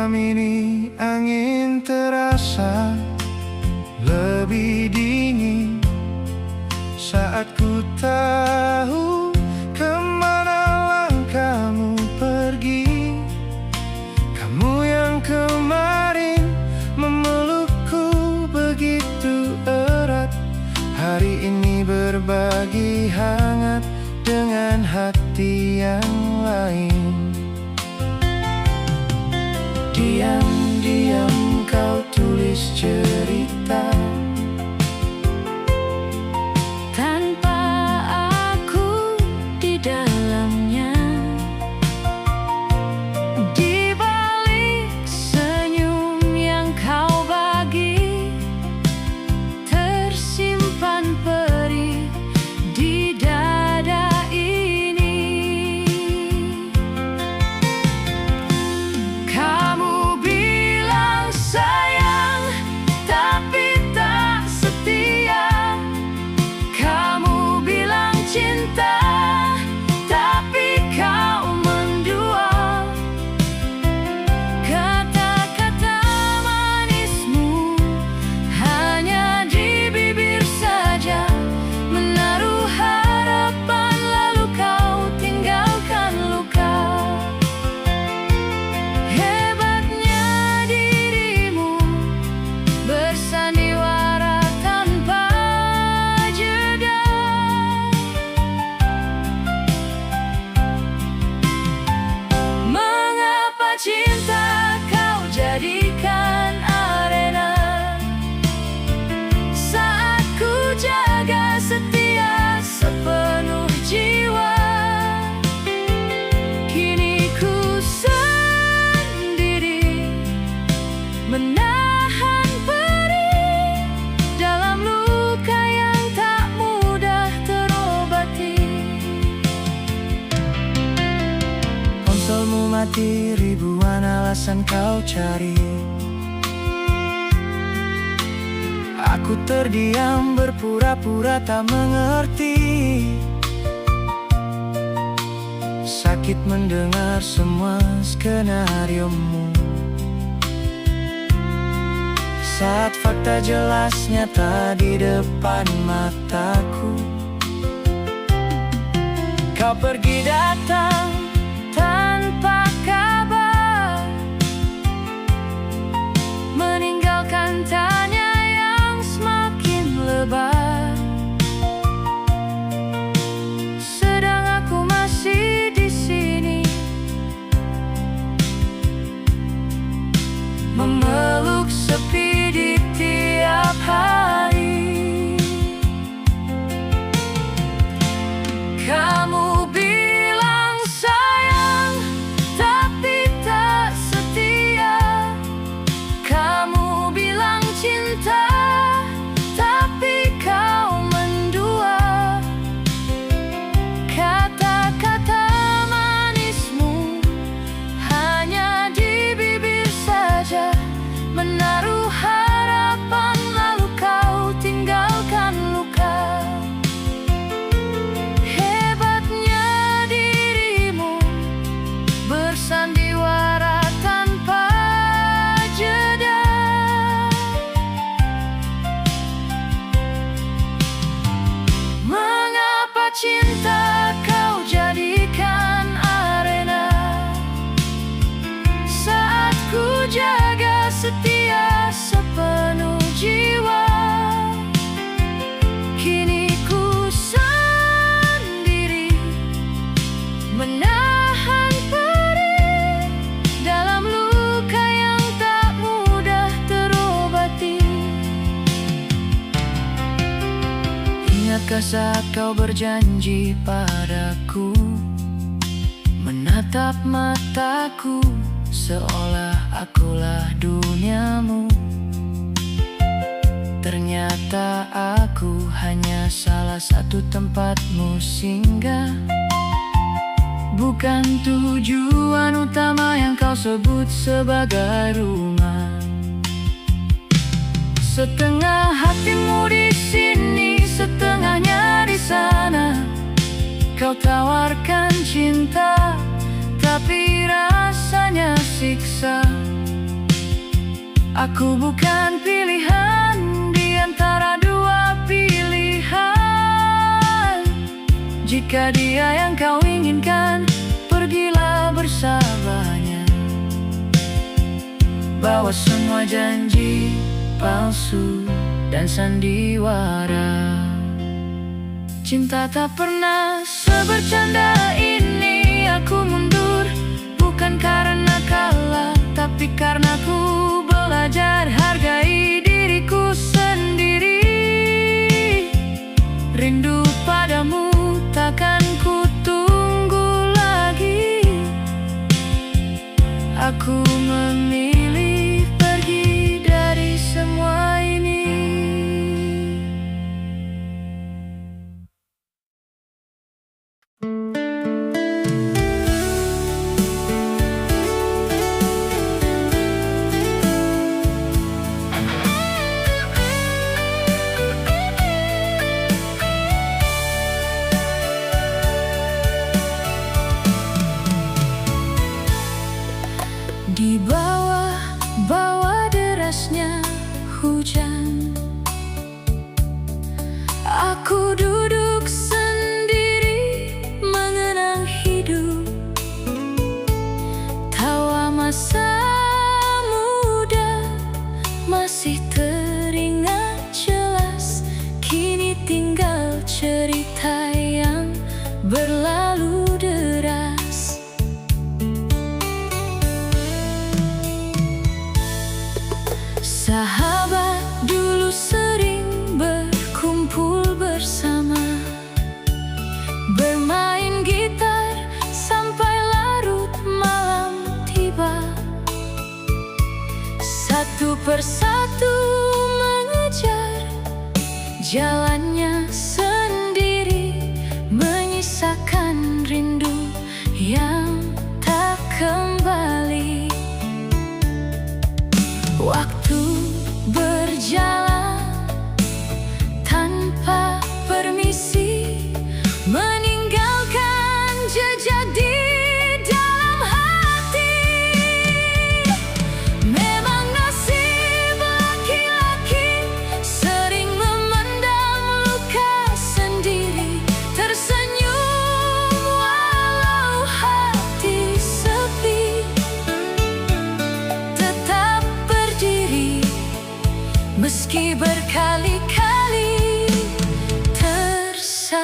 Malam ini angin terasa lebih dingin saat ku tahu kemana langkahmu pergi. Kamu yang kemarin memelukku begitu erat, hari ini berbagi hangat dengan hati yang lain. Diam-diam kau tulis cerita tanpa aku di dalamnya. Di balik senyum yang kau bagi, tersimpan perih di dada ini. Kamu bilang sayang, tapi tak setia. Kamu bilang cinta, tapi kau mendua. Kata-kata manismu hanya di bibir saja, menaruh harapan lalu kau tinggalkan luka. Hebatnya dirimu bersandiwara tanpa jeda. Mengapa cinta kau jadikan arena saat ku jaga setia sepenuh jiwa? Kini ku sendiri menahan perih dalam luka yang tak mudah terobati. Ponselmu mati, ribuan alasan kau cari. Aku terdiam berpura-pura tak mengerti. Sakit mendengar semua skenariomu saat fakta jelas nyata di depan mataku. Kau pergi datang tanpa kabar, meninggalkan tanya yang semakin lebar. Sedang aku masih di sini, memeluk sepi di tiap hari. Kamu bilang sayang, tapi tak setia. Kamu bilang cinta, tapi kau mendua. Kata-kata manismu hanya di bibir saja, menaruh harapan lalu kau tinggalkan luka. Hebatnya dirimu bersandiwara tanpa jeda. Mengapa cinta kau jadikan arena saat ku jaga setia sepenuh jiwa? Kini ku sendiri menahan perih dalam luka yang tak mudah terobati. Ingatkah saat kau berjanji padaku, menatap mataku seolah akulah duniamu? Ternyata aku hanya salah satu tempatmu singgah, bukan tujuan utama yang kau sebut sebagai rumah. Setengah hatimu di sini, setengahnya di sana. Kau tawarkan cinta, tapi rasanya siksa. Aku bukan pilihan di antara dua pilihan. Jika dia yang kau inginkan, pergilah bersamanya. Bawa semua janji palsu dan sandiwara. Cinta tak pernah sebercanda ini. Aku mundur bukan karena kalah, tapi karena ku belajar hargai diriku sendiri. Rindu padamu takkan ku tunggu lagi. Aku memilih pergi dari semua ini. Di bawah derasnya hujan, aku duduk sendiri mengenang hidup. Tawa masa muda masih teringat jelas. Kini tinggal cerita yang berlalu deras. Sahabat dulu sering berkumpul bersama, bermain gitar sampai larut malam tiba. Satu persatu mengejar jalannya sendiri, menyisakan rindu yang tak kembali. Waktu berjalan tanpa permisi, meninggalkan jejak di dalam hati. Memang nasib laki-laki sering memendam luka sendiri, tersenyum walau hati sepi, tetap berdiri meski berkali-kali tersakiti.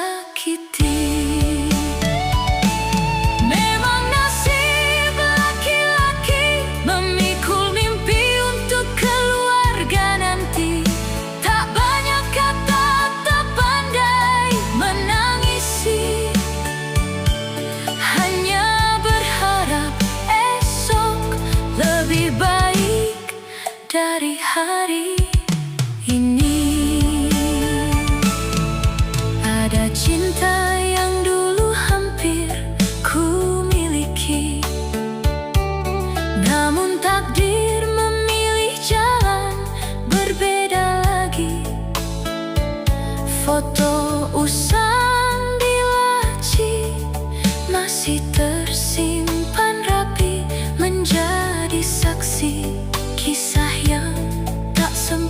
Memang nasib laki-laki memikul mimpi untuk keluarga nanti. Tak banyak kata, tak pandai menangisi, hanya berharap esok lebih baik dari hari ini. Ada cinta yang dulu hampir ku miliki, namun takdir memilih jalan berbeda lagi. Foto usang di laci masih tersimpan rapi, menjadi saksi kisah yang tak sempurna.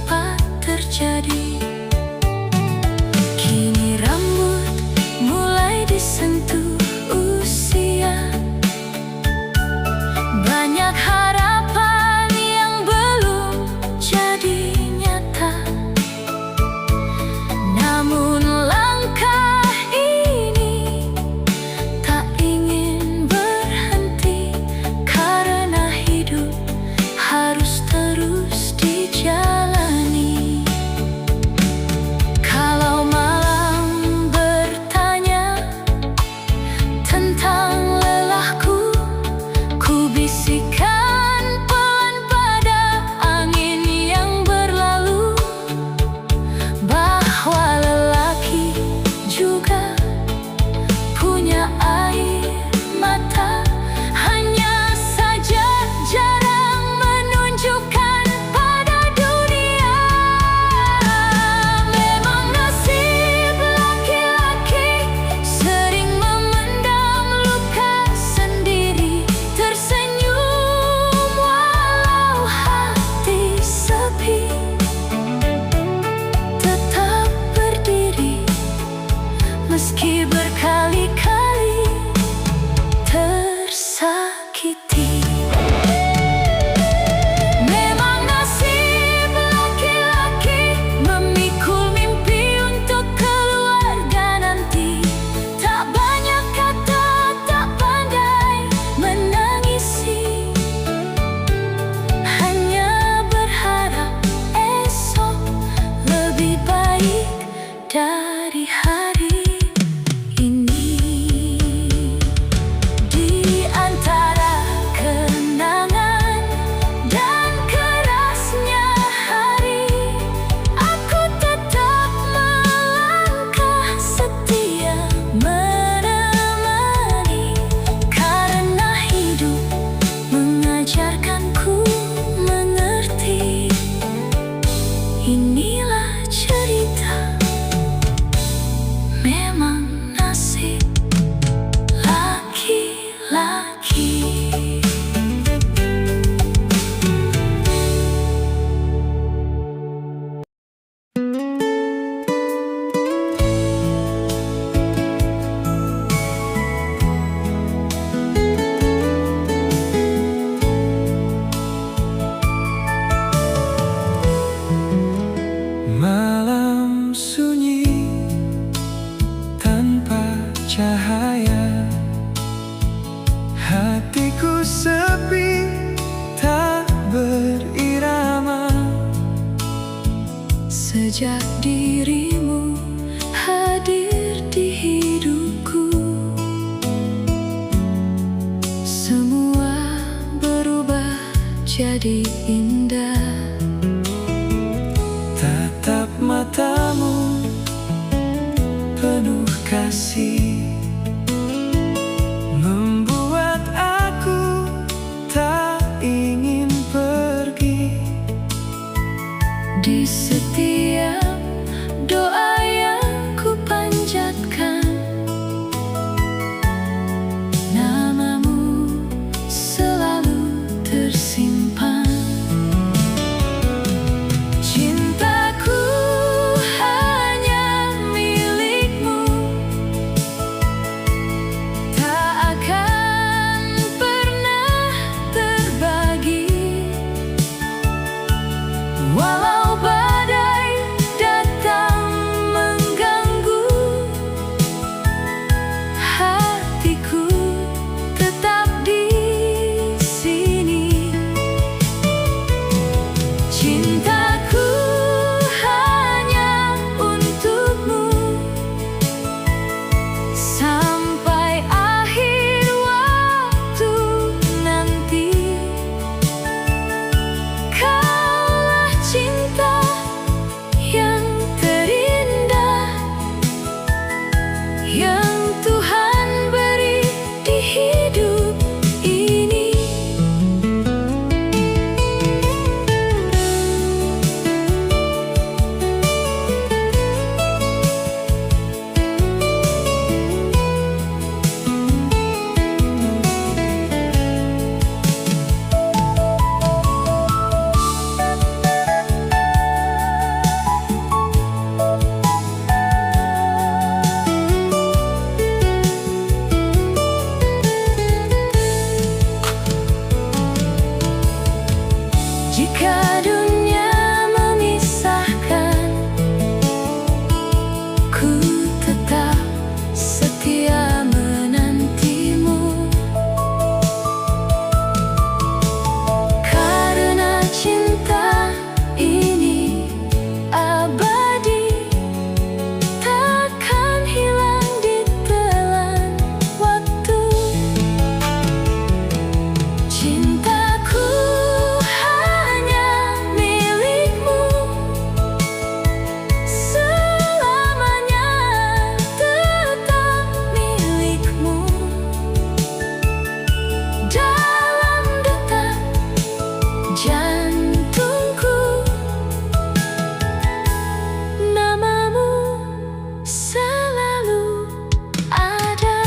sejak dirimu hadir di hidupku. Semua berubah jadi indah. Tatap matamu penuh kasih, membuat aku tak ingin pergi. Di setiap doa yang ku panjatkan, namamu selalu tersimpan. Cintaku hanya milikmu, tak akan pernah terbagi. Walau badai datang mengganggu, hatiku tetap di sini. Cintaku hanya untukmu, sampai akhir waktu nanti. Kaulah cinta yang terindah yang Tuhan beri di hidup ini. Jika dunia memisahkan, ku tetap setia menantimu. Karena cinta ini abadi, takkan hilang ditelan waktu. Cintaku hanya milikmu, selamanya tetap milikmu. Dalam detak jantungku, namamu selalu ada.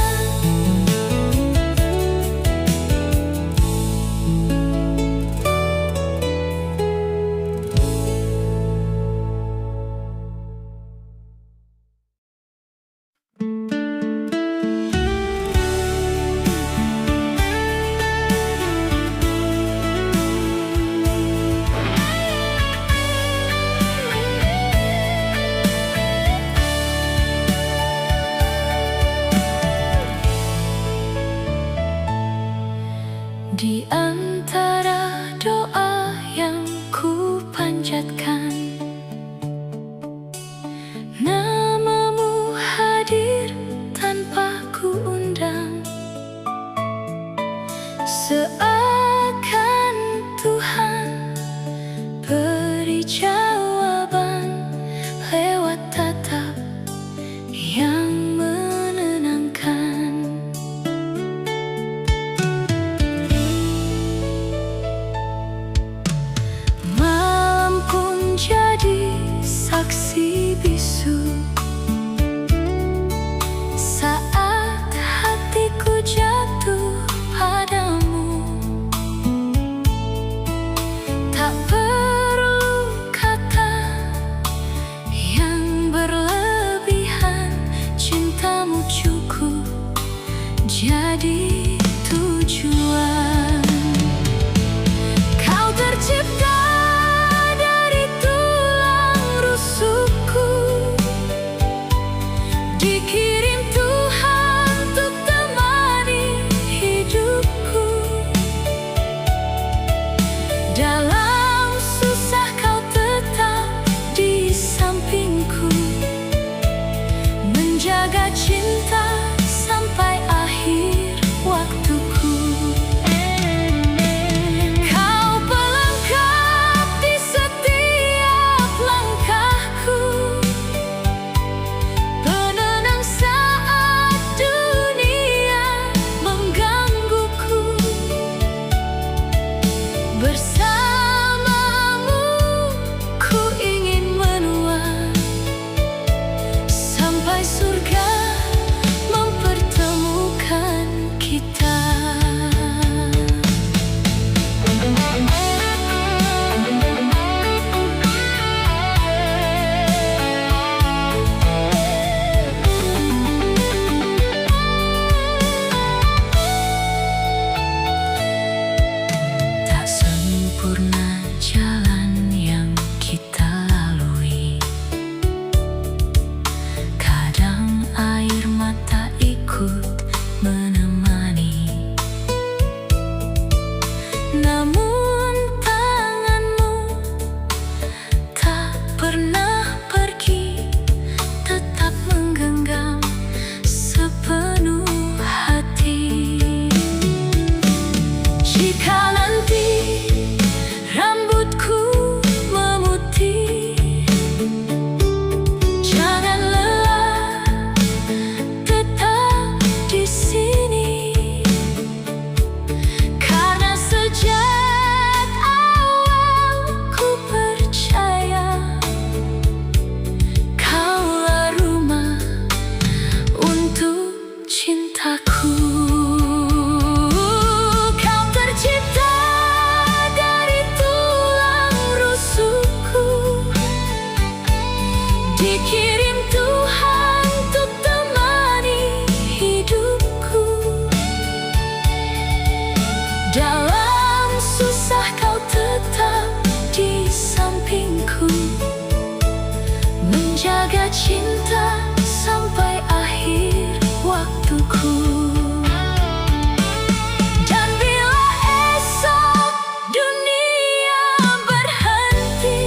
Di antara doa yang ku panjatkan, namamu hadir tanpa ku undang. Seakan Tuhan beri jawaban lewat tatap yang menenangkan. Malam pun jadi saksi bisu saat hatiku jatuh padamu. Tak perlu kata yang berlebihan, cintamu cukup jadi tujuan. Kau tercipta dari tulang rusukku, dikirim Tuhan untuk temani hidupku. Dalam susah kau tetap di sampingku. Bersamamu ku ingin menua sampai surga mempertemukan kita. Tak sempurna jalan yang kita lalui, kadang air mata ikut menemani. Namun tanganmu tak pernah pergi, tetap menggenggam sepenuh hati. Jika nanti rambutku memutih, jangan lelah, tetap di sini. Karena sejak awal ku percaya kaulah rumah untuk cintaku. Kau tercipta dari tulang rusukku, dikirim Tuhan untuk temani hidupku. Dalam susah kau tetap di sampingku, menjaga cinta sampai akhir waktuku. Dan bila esok dunia berhenti,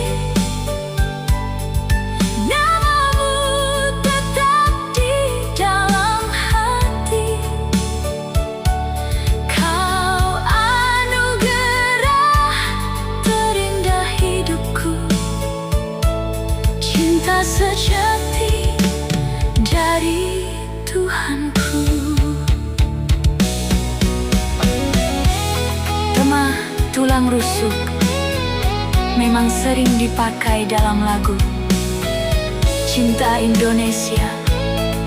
namamu tetap di dalam hati. Kau anugerah terindah hidupku, cinta sejati dari Tuhanku. Tema tulang rusuk memang sering dipakai dalam lagu cinta Indonesia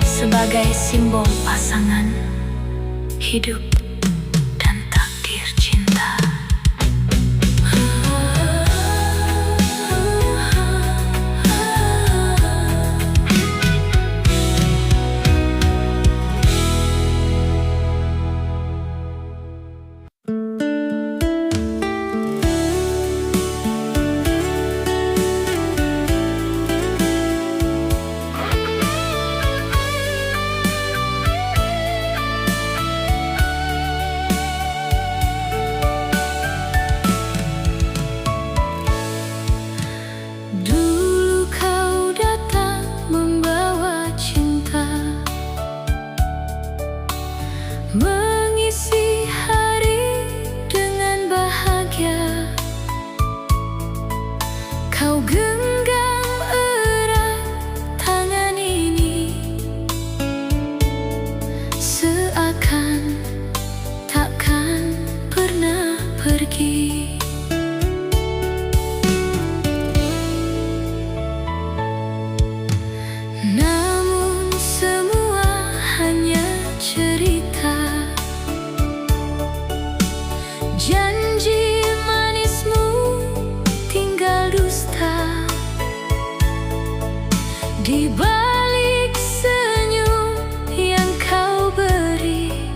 sebagai simbol pasangan hidup dan takdir cinta. Dulu kau datang membawa cinta, mengisi hari dengan bahagia. Kau genggam erat tangan ini, seakan takkan pernah pergi. Namun semua hanya cerita, janji manismu tinggal dusta. Di balik senyum yang kau beri,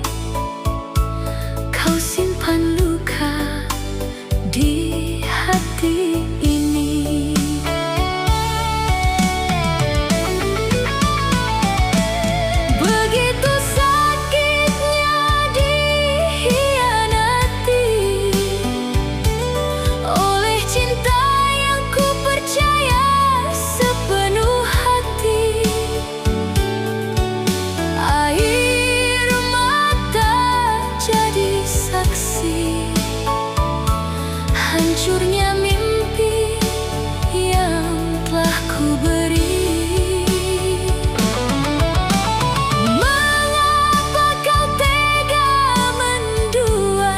kau simpan luka di hati ini. Begitu sakitnya dikhianati oleh cinta yang ku percaya sepenuh hati. Air mata jadi saksi hancurnya mimpi yang telah ku beri. Mengapa kau tega mendua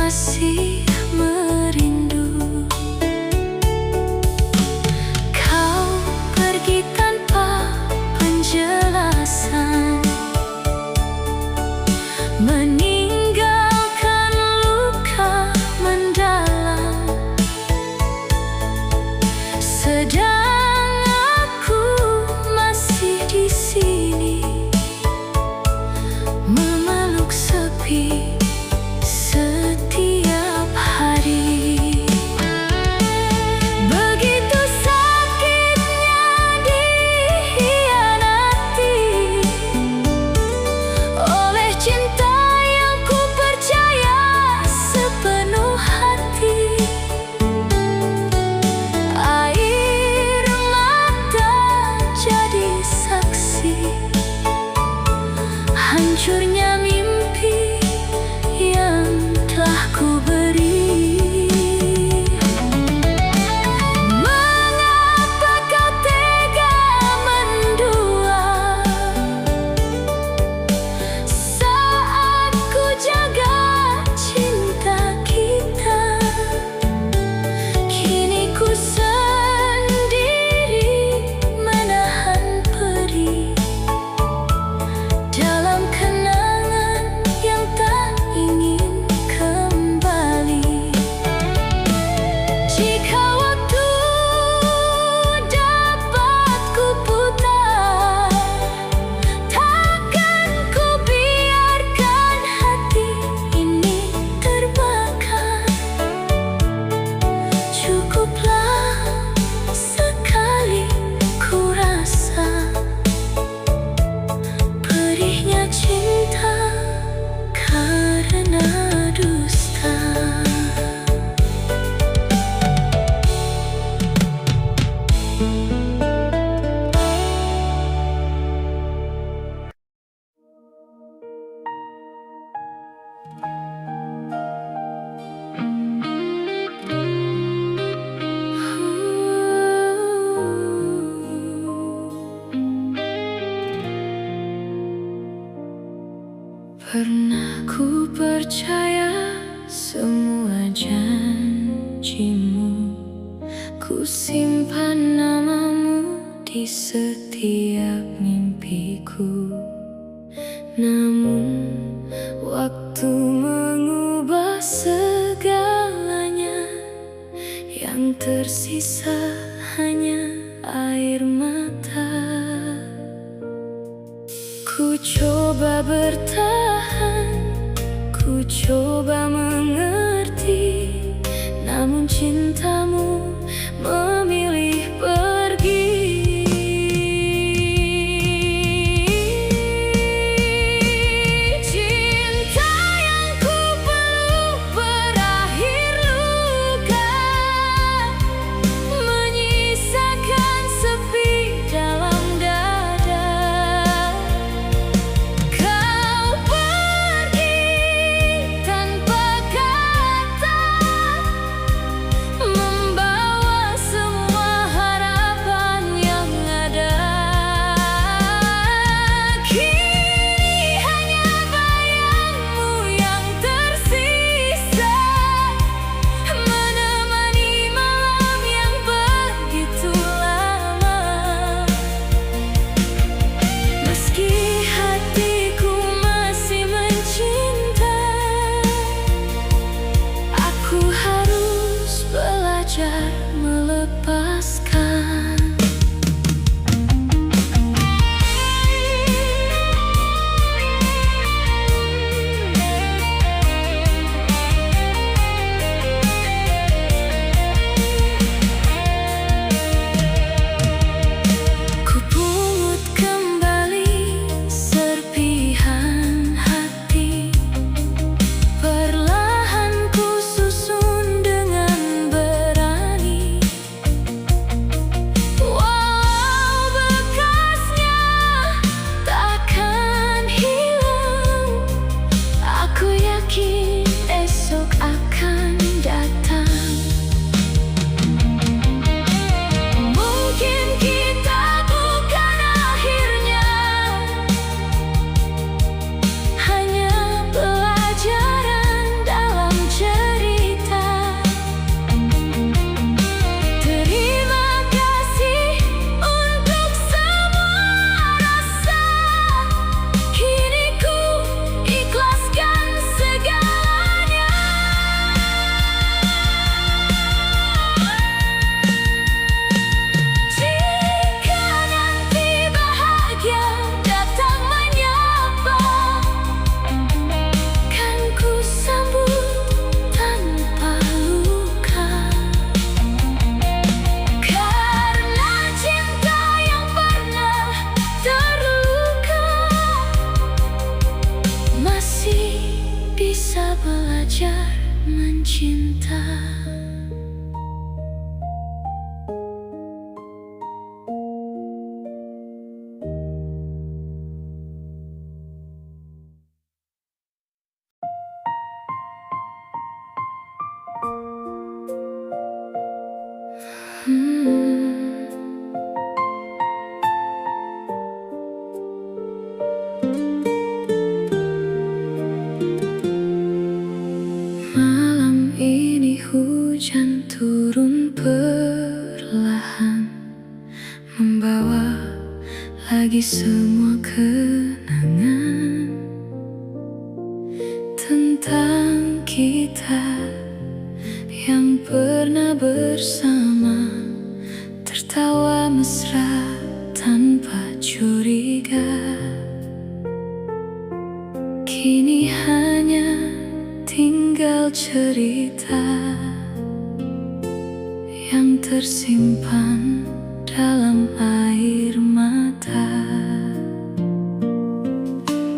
masih merindu. Kau pergi tanpa penjelasan, meninggalkan luka mendalam. Sedang aku masih di sini, memeluk sepi setiap hari. Begitu sakitnya dikhianati oleh cinta yang ku percaya sepenuh hati. Air mata jadi saksi hancurnya mimpi yang telah ku beri. Mengapa kau tega mendua saat ku jaga cinta kita? Kini ku sendiri menahan perih dalam kenangan yang tak ingin kembali. Jika waktu dapat ku putar, takkan ku biarkan hati ini terbakar. Cukuplah sekali ku rasa perihnya cinta karena dusta. Pernah ku percaya semua janjimu, ku simpan namamu di setiap mimpiku. Namun waktu mengubah segalanya, yang tersisa hanya air mata. Ku coba bertahan, ku coba mengerti, namun cintamu memilih pergi. Cinta yang ku peluk berakhir luka, menyisakan sepi dalam dada. Kau pergi tanpa kata, membawa mencinta. Malam ini hujan turun perlahan, membawa lagi semua kenangan tentang kita yang pernah bersama, tertawa mesra tanpa curiga. Kini hanya tinggal cerita yang tersimpan dalam air mata.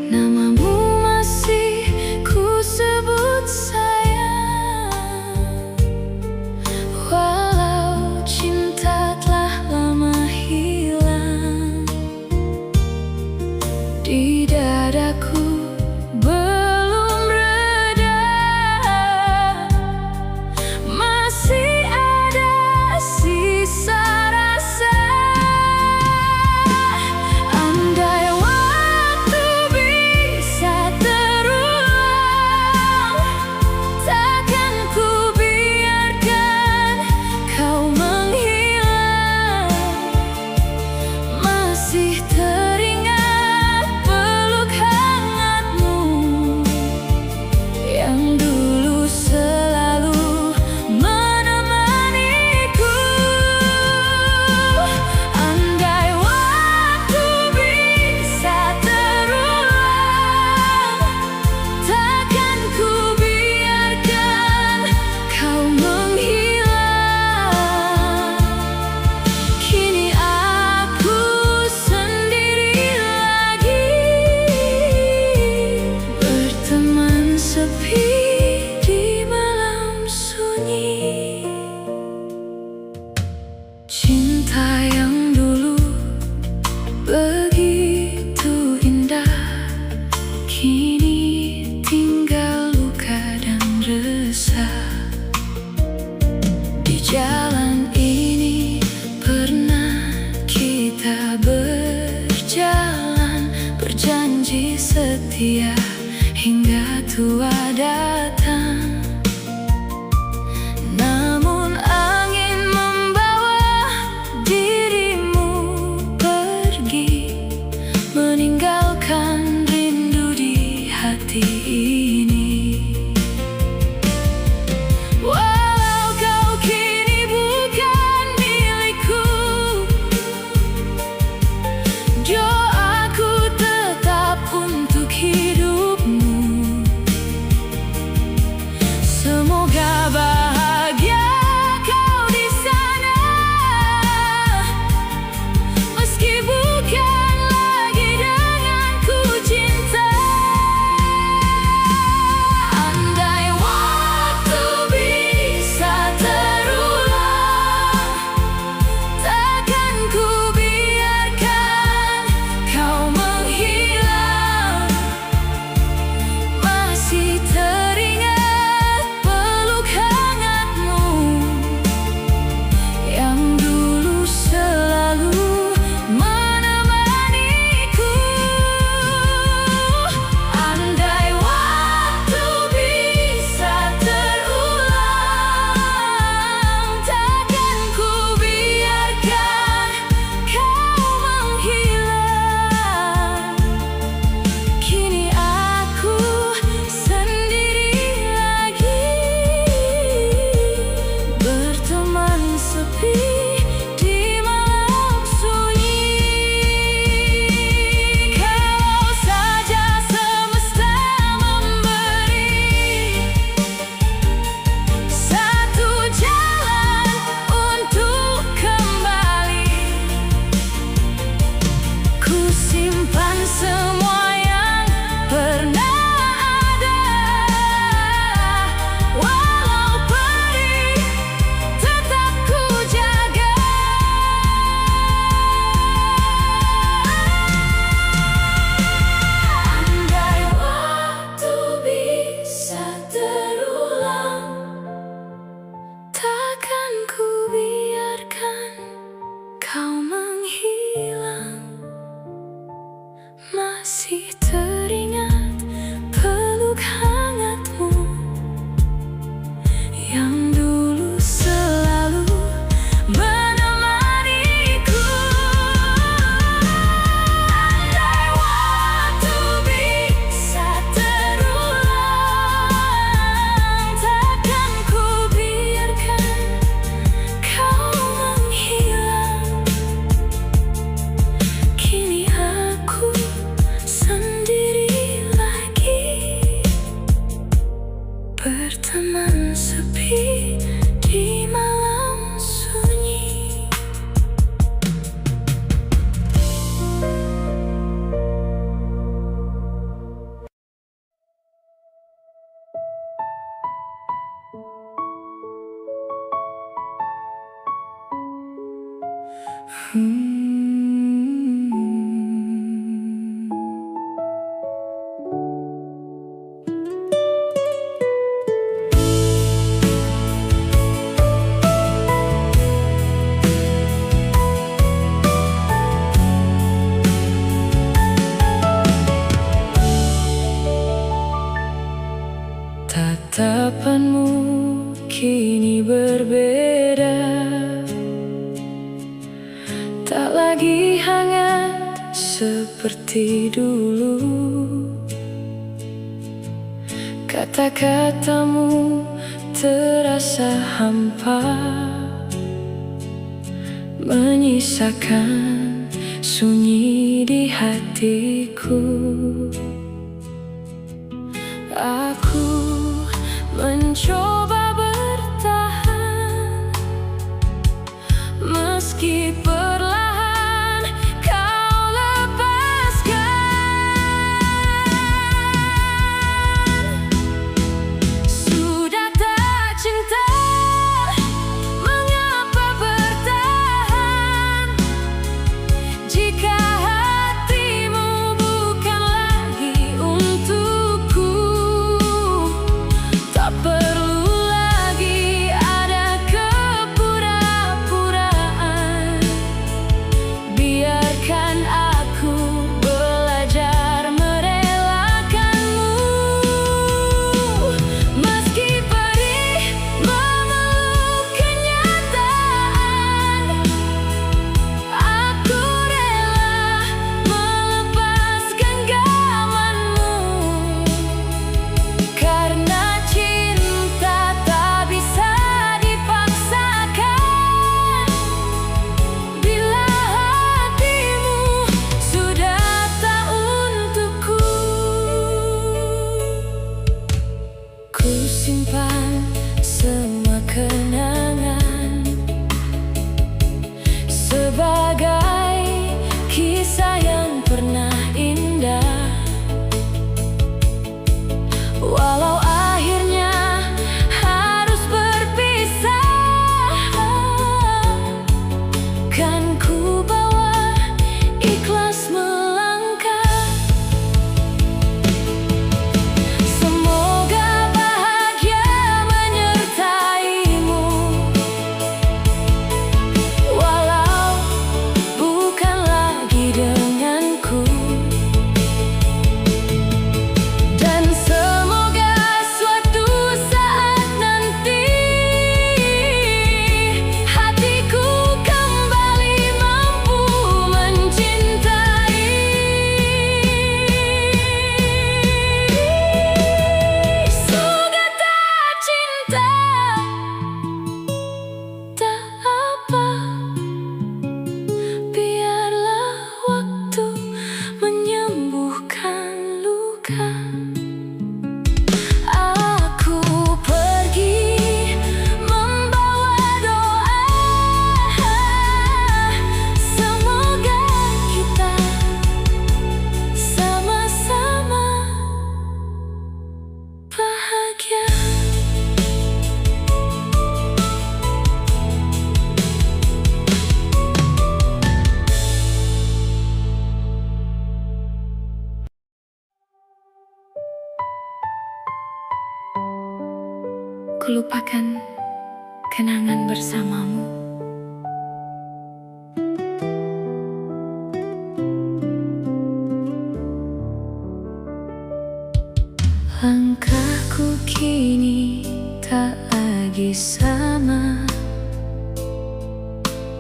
Namamu masih ku sebut sayang, walau cinta telah lama hilang. Di dadaku belum reda, masih ada sisa rasa. Andai waktu bisa terulang, takkan ku biarkan kau menghilang. Masih teringat peluk hangatmu yang dulu selalu menemaniku. Andai waktu bisa terulang, takkan ku biarkan kau menghilang. Kini aku sendiri lagi, berteman sepi di malam sunyi. Cinta yang dulu begitu indah, kini tinggal luka dan resah. Di jalan ini pernah kita berjalan, berjanji setia hingga tua datang. Namun angin membawa dirimu pergi, meninggalkan rindu di hati ini. Walau kau kini bukan milikku, doaku tetap untuk hidup. yang dulu selalu menemaniku. Andai waktu bisa terulang, takkan ku biarkan kau menghilang. Kini aku sendiri lagi, berteman sepi di malam sunyi. Tatapanmu kini berbeda, tak lagi hangat seperti dulu. Kata-katamu terasa hampa, menyisakan sunyi di hatiku. Aku mencoba bertahan, meski perlahan kau lepaskan. Sudah tak cinta, mengapa bertahan jika hatimu bukan lagi untukku? Tak perlu lagi ada kepura-puraan, biarkan aku belajar merelakanmu. Meski perih memeluk kenyataan, aku rela melepas genggamanmu. Karena cinta tak bisa dipaksakan, bila hatimu sudah tak untukku. Ku simpan semua kenangan sebagai kisah yang pernah indah. Walau akhirnya harus berpisah, kan ku bawa ikhlas melangkah. Semoga bahagia menyertaimu, walau bukan lagi denganku. Dan semoga suatu saat nanti hatiku kembali mampu mencintai. Sudah tak cinta, tak apa, biarlah waktu menyembuhkan luka. Aku pergi membawa doa, semoga kita sama-sama bahagia. Kulupakan kenangan bersamamu. Langkahku kini tak lagi lagi sama.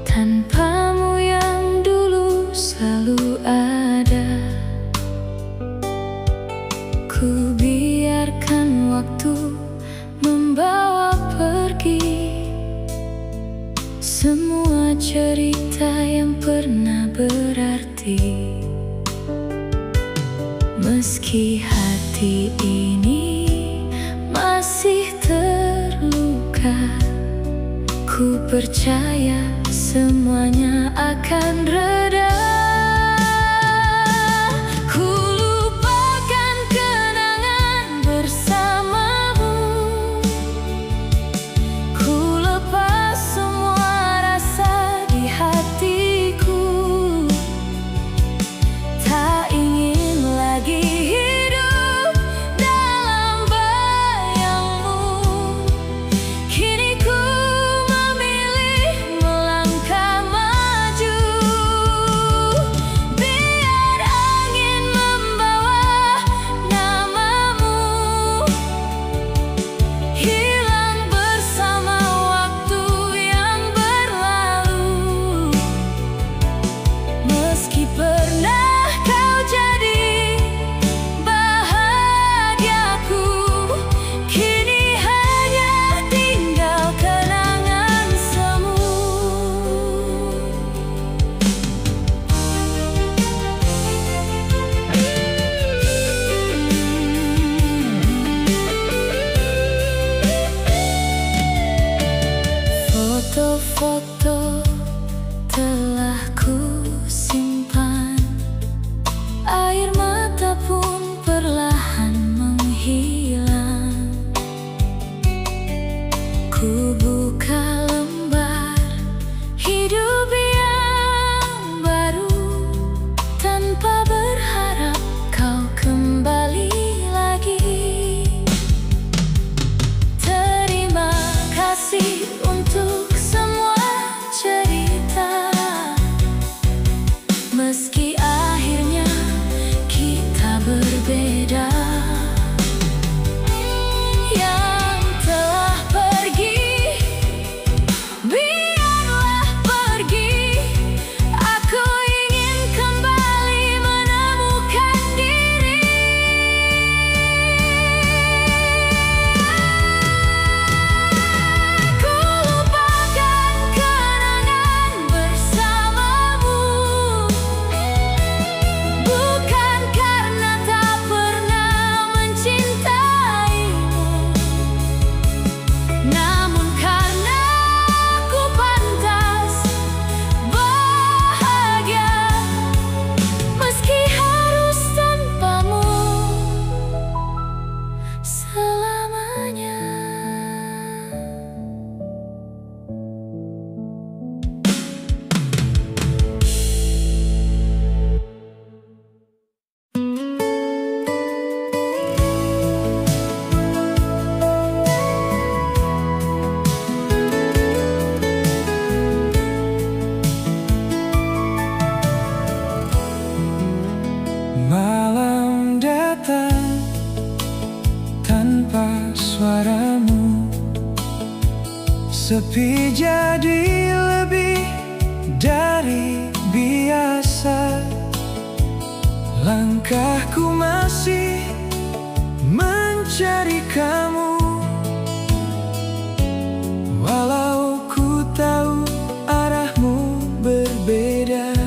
Tanpamu yang dulu selalu ada, ku biarkan waktu membawa pergi semua cerita yang pernah berarti. Meski hati ini masih terluka, ku percaya semuanya akan reda. Ku lupakan kenangan bersamamu, ku lepas semua rasa di hatiku. Tak ingin lagi hidup dalam bayangmu. Kini ku memilih melangkah maju. Biar angin membawa namamu hilang bersama waktu yang berlalu. Meski pernah kau jadi bahagiaku, kini hanya tinggal kenangan semu. Foto-foto telah ku simpan, air mata pun perlahan menghilang. Ku buka lembar hidup yang baru, tanpa berharap kau kembali lagi. Terima kasih untuk semua cerita, meski akhirnya kita berbeda. Yang telah pergi, biarlah pergi. Aku ingin kembali menemukan diri. Ku lupakan kenangan bersamamu, bukan karena tak pernah mencintaimu, namun karena ku pantas bahagia meski harus tanpamu selamanya. Malam datang tanpa suaramu, sepi jadi lebih dari biasa. Langkahku masih mencari kamu, walau ku tahu arahmu berbeda.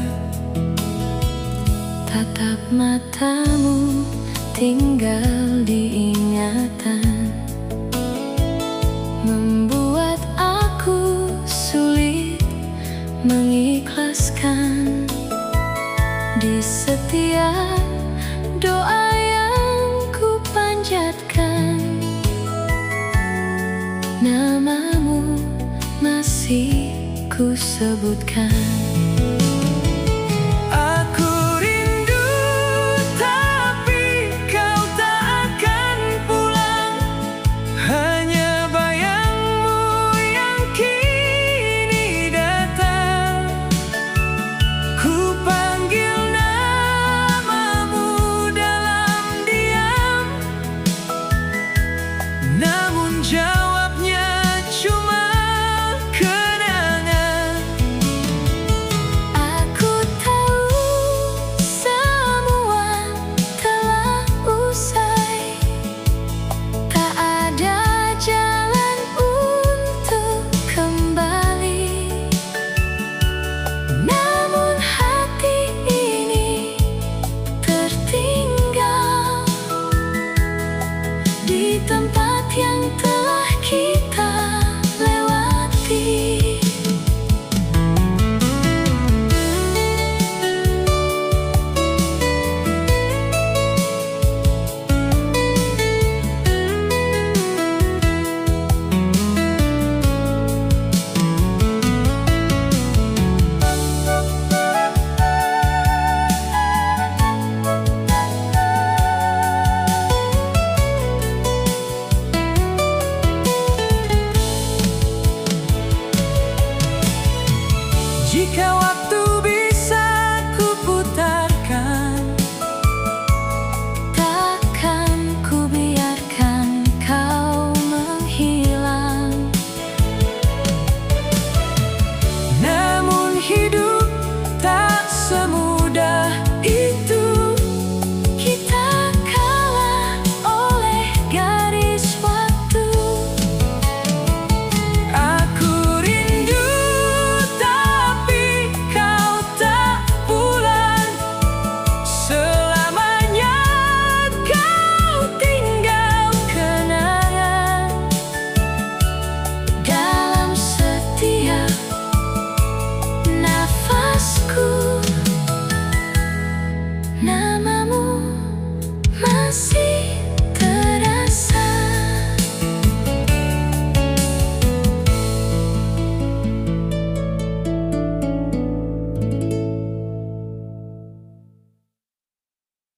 Tatap matamu tinggal di ingatan, membuat aku sulit mengikhlaskan. Di setiap doa yang ku panjatkan, namamu masih ku sebutkan.